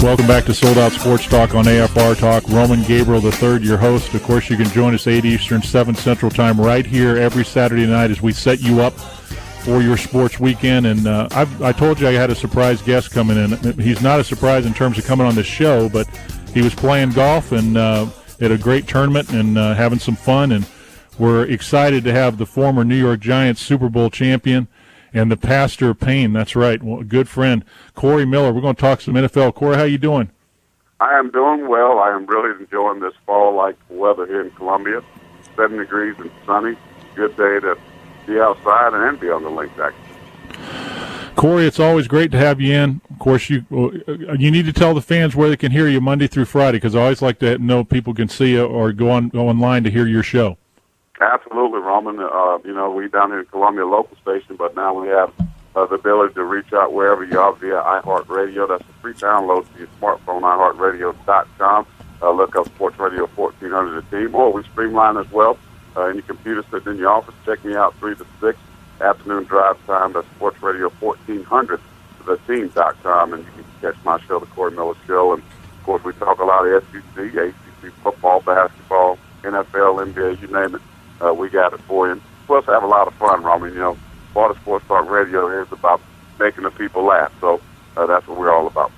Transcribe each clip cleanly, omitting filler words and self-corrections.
Welcome back to Sold Out Sports Talk on AFR Talk. Roman Gabriel III, your host. Of course, you can join us 8 Eastern, 7 Central Time right here every Saturday night as we set you up for your sports weekend. And I told you I had a surprise guest coming in. He's not a surprise in terms of coming on this show, but he was playing golf and at a great tournament and having some fun. And we're excited to have the former New York Giants Super Bowl champion and the pastor of pain. That's right. Well, a good friend, Cory Miller. We're going to talk some NFL. Cory, how you doing? I am doing well. I am really enjoying this fall-like weather here in Columbia. 7 degrees and sunny. Good day to be outside and be on the link deck. Cory, it's always great to have you in. Of course, you need to tell the fans where they can hear you Monday through Friday, because I always like to know people can see you or go online to hear your show. Absolutely, Roman. We down here in Columbia local station, but now we have the ability to reach out wherever you are via iHeartRadio. That's a free download to your smartphone, iHeartRadio.com. Look up Sports Radio 1400 The Team, or we streamline as well. In your computer sitting in your office, check me out 3 to 6, afternoon drive time. That's Sports Radio 1400 TheTeam.com, and you can catch my show, The Cory Miller Show. And, of course, we talk a lot of SEC, ACC, football, basketball, NFL, NBA, you name it. We got it for you. Plus, have a lot of fun, Roman. Florida Sports Talk Radio is about making the people laugh, so that's what we're all about.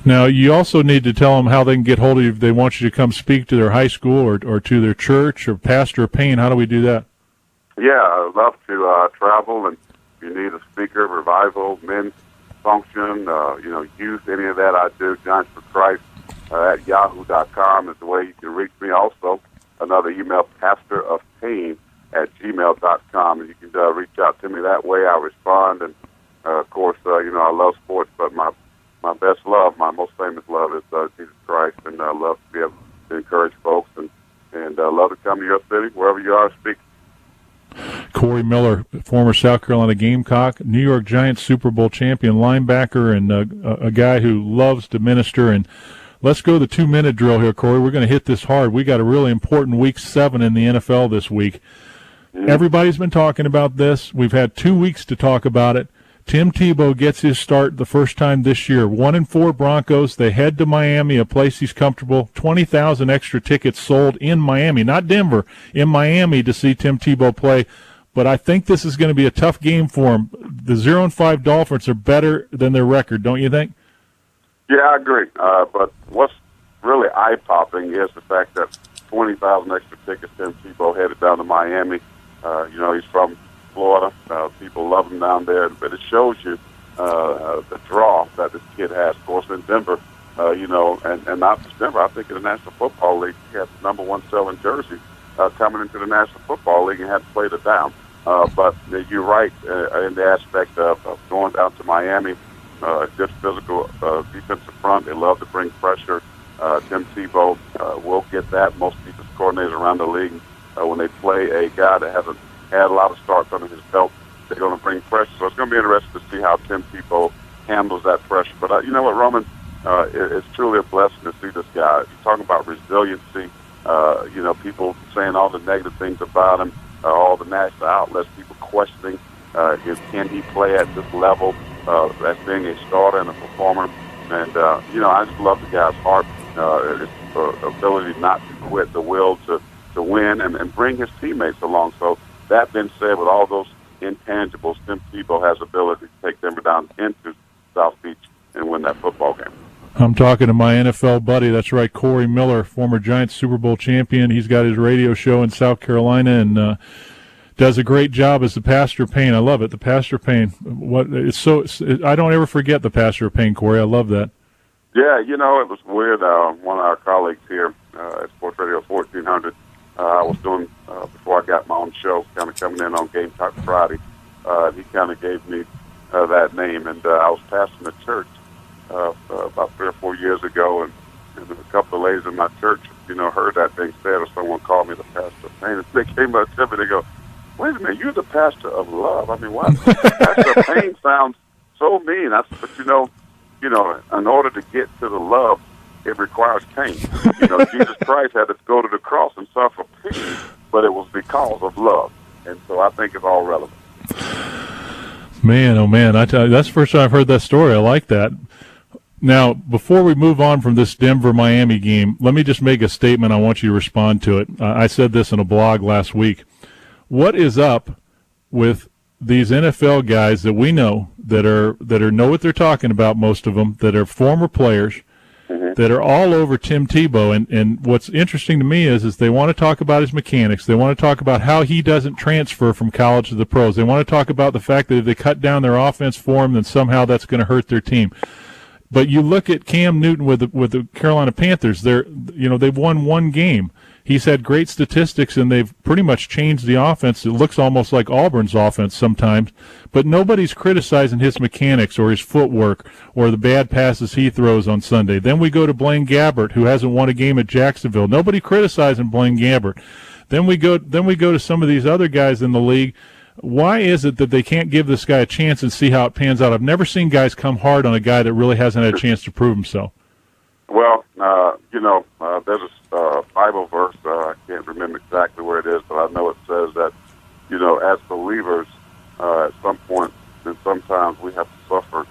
Now, you also need to tell them how they can get hold of you if they want you to come speak to their high school or to their church or pastor of pain. How do we do that? Yeah, I'd love to travel, and if you need a speaker, revival, men's function, youth, any of that, I do. Giants for Christ at yahoo.com is the way you can reach me. Also, another email, pastorofpain@gmail.com, and you can reach out to me that way. I respond, and of course, I love sports, but my best love, my most famous love is Jesus Christ, and I love to be able to encourage folks, and love to come to your city, wherever you are, speak. Cory Miller, former South Carolina Gamecock, New York Giants Super Bowl champion linebacker, and a guy who loves to minister. And let's go the 2-minute drill here, Cory. We're going to hit this hard. We got a really important Week 7 in the NFL this week. Mm-hmm. Everybody's been talking about this. We've had 2 weeks to talk about it. Tim Tebow gets his start the first time this year. 1-4 Broncos. They head to Miami, a place he's comfortable. 20,000 extra tickets sold in Miami, not Denver, in Miami to see Tim Tebow play. But I think this is going to be a tough game for him. The 0-5 Dolphins are better than their record, don't you think? Yeah, I agree. But what's really eye-popping is the fact that 20,000 extra tickets, Tim Tebow headed down to Miami. He's from Florida. People love him down there. But it shows you the draw that this kid has. Of course, in Denver, and not just Denver, I think in the National Football League, he had the number 1 selling jersey coming into the National Football League and had to play it down. But you're right in the aspect of going down to Miami. Good physical defensive front. They love to bring pressure. Tim Tebow will get that. Most defensive coordinators around the league, when they play a guy that hasn't had a lot of starts under his belt, they're going to bring pressure. So it's going to be interesting to see how Tim Tebow handles that pressure. But you know what, Roman? It's truly a blessing to see this guy. You're talking about resiliency. People saying all the negative things about him, all the national outlets, people questioning can he play at this level as being a starter and a performer. And, I just love the guy's heart, his ability not to quit, the will to win and bring his teammates along. So that being said, with all those intangibles, Tim Tebow has the ability to take Denver down into South Beach and win that football game. I'm talking to my NFL buddy. That's right, Cory Miller, former Giants Super Bowl champion. He's got his radio show in South Carolina and does a great job as the pastor of pain. I love it, the pastor of pain. I don't ever forget the pastor of pain, Cory. I love that. Yeah, it was weird. One of our colleagues here at Sports Radio 1400, I was doing, before I got my own show, kind of coming in on Game Talk Friday. He kind of gave me that name, and I was pastoring a church about 3 or 4 years ago, and a couple of ladies in my church, heard that being said, or someone called me the pastor of pain. And they came up to me and they go, "Wait a minute, you're the pastor of love." I mean, why? Pastor of pain sounds so mean. But in order to get to the love, it requires pain. Jesus Christ had to go to the cross and suffer pain, but it was because of love. And so I think it's all relevant. Man, oh man, I tell you, that's the first time I've heard that story. I like that. Now, before we move on from this Denver-Miami game, let me just make a statement. I want you to respond to it. I said this in a blog last week. What is up with these NFL guys that we know that know what they're talking about, most of them, that are former players, that are all over Tim Tebow? And what's interesting to me is they want to talk about his mechanics. They want to talk about how he doesn't transfer from college to the pros. They want to talk about the fact that if they cut down their offense for him, then somehow that's going to hurt their team. But you look at Cam Newton with the Carolina Panthers. They've won one game. He's had great statistics, and they've pretty much changed the offense. It looks almost like Auburn's offense sometimes, but nobody's criticizing his mechanics or his footwork or the bad passes he throws on Sunday. Then we go to Blaine Gabbert, who hasn't won a game at Jacksonville. Nobody criticizing Blaine Gabbert. Then we go to some of these other guys in the league. Why is it that they can't give this guy a chance and see how it pans out? I've never seen guys come hard on a guy that really hasn't had a chance to prove himself. Well, there's a Bible verse. I can't remember exactly where it is, but I know it says that, as believers, at some point and sometimes we have to suffer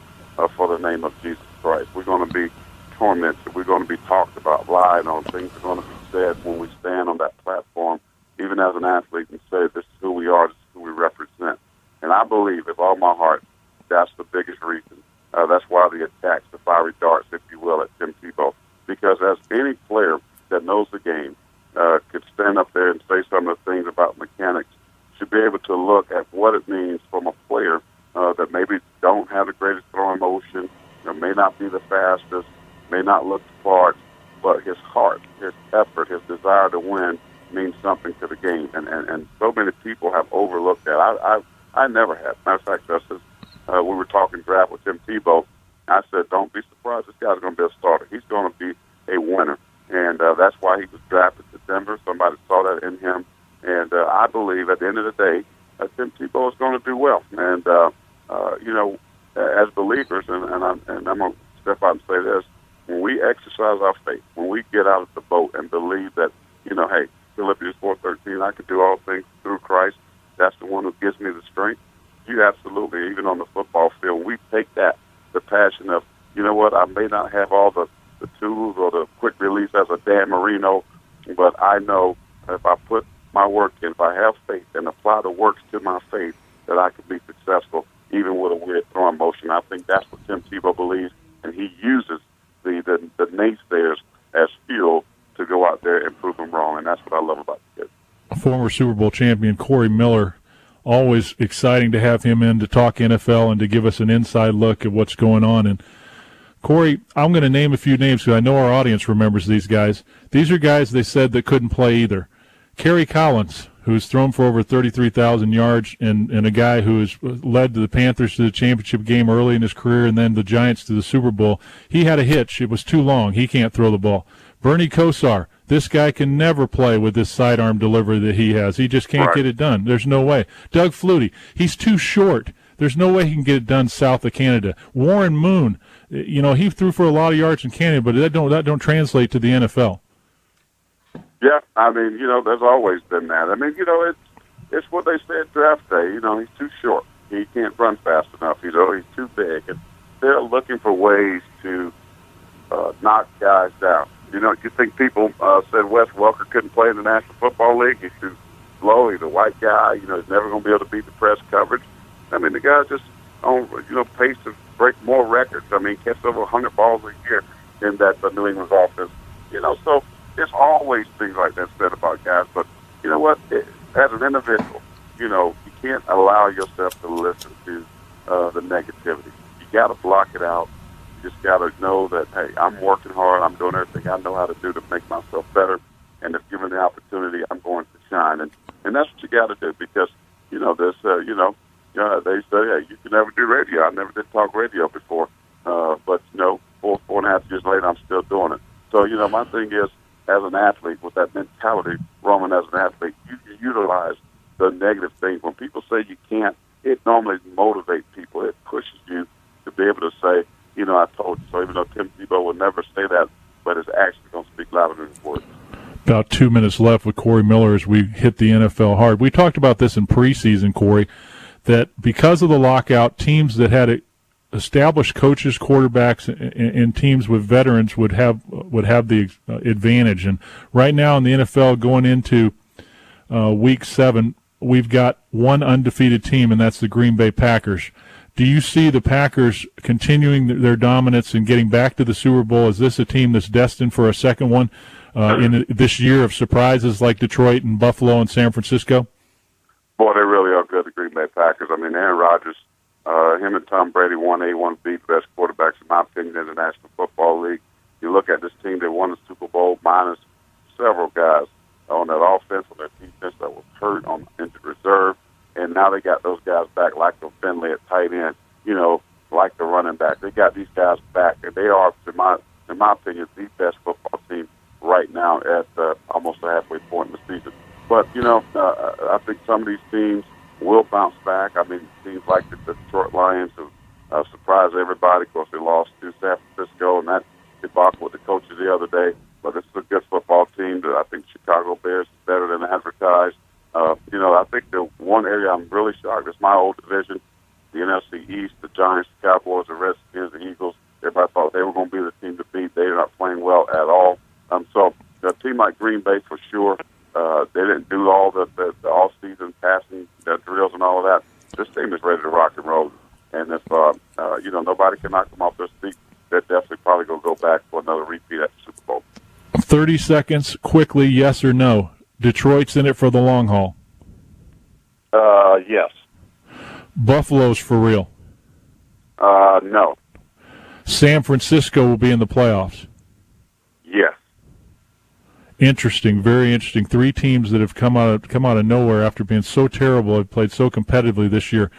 for the name of Jesus Christ. We're going to be tormented. We're going to be talked about, lied on. Things are going to be said when we stand on that platform, even as an athlete, and say, this is who we are, this is who we represent. And I believe with all my heart that's the biggest reason. That's why the attacks, the fiery darts, if you will, at Tim Tebow. Because as any player that knows the game could stand up there and say some of the things about mechanics, should be able to look at what it means from a player that maybe don't have the greatest throwing motion, may not be the fastest, may not look the part, but his heart, his effort, his desire to win means something to the game. And so many people have overlooked that. I never have. Matter of fact, Justice, we were talking draft with Tim Tebow. I said, don't be surprised. This guy's going to be a starter. He's going to be a winner. And that's why he was drafted to Denver. Somebody saw that in him. And I believe at the end of the day, Tim Tebow is going to do well. And, as believers, and I'm going to step out and say this, when we exercise our faith, when we get out of the boat and believe that, hey, Philippians 4:13, I can do all things through Christ. That's the one who gives me the strength. You absolutely, even on the football field, we take that, the passion of, I may not have all the tools or the quick release as a Dan Marino, but I know if I put my work in, if I have faith and apply the works to my faith, that I can be successful even with a weird throwing motion. I think that's what Tim Tebow believes, and he uses the naysayers as fuel to go out there and prove them wrong, and that's what I love about the kid. Former Super Bowl champion Cory Miller, always exciting to have him in to talk NFL and to give us an inside look at what's going on. And Cory, I'm going to name a few names because I know our audience remembers these guys. These are guys they said that couldn't play either. Kerry Collins, who's thrown for over 33,000 yards, and a guy who has led the Panthers to the championship game early in his career and then the Giants to the Super Bowl. He had a hitch. It was too long. He can't throw the ball. Bernie Kosar, this guy can never play with this sidearm delivery that he has. He just can't get it done. There's no way. Doug Flutie, he's too short. There's no way he can get it done south of Canada. Warren Moon, he threw for a lot of yards in Canada, but that don't translate to the NFL. Yeah, there's always been that. It's what they say at draft day. He's too short. He can't run fast enough. He's too big. And they're looking for ways to knock guys down. You think people said Wes Welker couldn't play in the National Football League? He's too slow. He's a white guy. He's never going to be able to beat the press coverage. The guy's just on, pace to break more records. Catch over 100 balls a year in that New England offense. So there's always things like that said about guys. But you know what? As an individual, you can't allow yourself to listen to the negativity. You got to block it out. You just got to know that, hey, I'm working hard. I'm doing everything I know how to do to make myself better. And if given the opportunity, I'm going to shine. And that's what you got to do because, they say, hey, you can never do radio. I never did talk radio before. But, 4.5 years later, I'm still doing it. So, my thing is, as an athlete, with that mentality, Roman, as an athlete, you can utilize the negative things. When people say you can't, it normally motivates people. It pushes you to be able to say, I told you. So even though Tim Tebow would never say that, but his actions going to speak louder than his words. About 2 minutes left with Cory Miller as we hit the NFL hard. We talked about this in preseason, Cory, that because of the lockout, teams that had established coaches, quarterbacks, and teams with veterans would have the advantage. And right now in the NFL, going into Week 7, we've got one undefeated team, and that's the Green Bay Packers. Do you see the Packers continuing their dominance and getting back to the Super Bowl? Is this a team that's destined for a second one in this year of surprises like Detroit and Buffalo and San Francisco? Boy, they really are good, the Green Bay Packers. I mean, Aaron Rodgers, him and Tom Brady, 1A, 1B, the best quarterbacks, in my opinion, in the National Football League. You look at this team, they won the Super Bowl minus several guys on that offense, on their defense that was hurt on injured reserve. And now they got those guys back, like the Finley at tight end, like the running back. They got these guys back, and they are, in my opinion, the best football team right now at almost the halfway point in the season. But, I think some of these teams will bounce back. I mean, teams like the Detroit Lions have surprised everybody. Of course, they lost to San Francisco, and that debacle with the coaches the other day. But this is a good football team. I think Chicago Bears is better than advertised. I think the one area I'm really shocked is my old division, the NFC East, the Giants, the Cowboys, the Redskins, the Eagles. Everybody thought they were going to be the team to beat. They're not playing well at all. So a team like Green Bay, for sure, they didn't do all the off-season passing drills and all of that. This team is ready to rock and roll. And if, nobody can knock them off their feet, they're definitely probably going to go back for another repeat at the Super Bowl. 30 seconds, quickly, yes or no. Detroit's in it for the long haul. Yes. Buffalo's for real. No. San Francisco will be in the playoffs. Yes. Interesting, very interesting. 3 teams that have come out of nowhere after being so terrible, have played so competitively this year.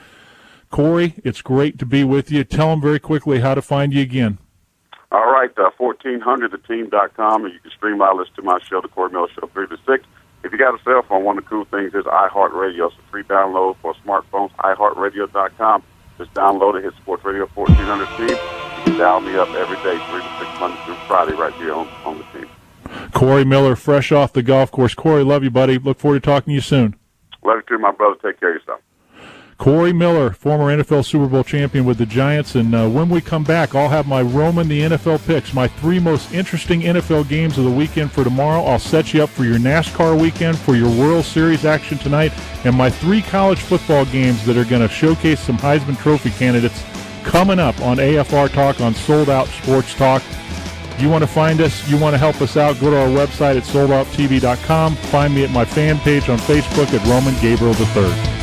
Cory, it's great to be with you. Tell them very quickly how to find you again. All right, 1400theteam.com, and you can stream my list to my show, The Cory Miller Show, 3 to 6. If you got a cell phone, one of the cool things is iHeartRadio. It's a free download for smartphones, iHeartRadio.com. Just download it, hit Sports Radio 1400 Team. You can dial me up every day, 3 to 6, Monday through Friday, right here on the team. Cory Miller, fresh off the golf course. Cory, love you, buddy. Look forward to talking to you soon. Love you too, my brother. Take care of yourself. Cory Miller, former NFL Super Bowl champion with the Giants. And when we come back, I'll have my Roman the NFL picks, my 3 most interesting NFL games of the weekend for tomorrow. I'll set you up for your NASCAR weekend, for your World Series action tonight, and my 3 college football games that are going to showcase some Heisman Trophy candidates coming up on AFR Talk, on Sold Out Sports Talk. You want to find us, you want to help us out, go to our website at soldouttv.com. Find me at my fan page on Facebook at Roman Gabriel III.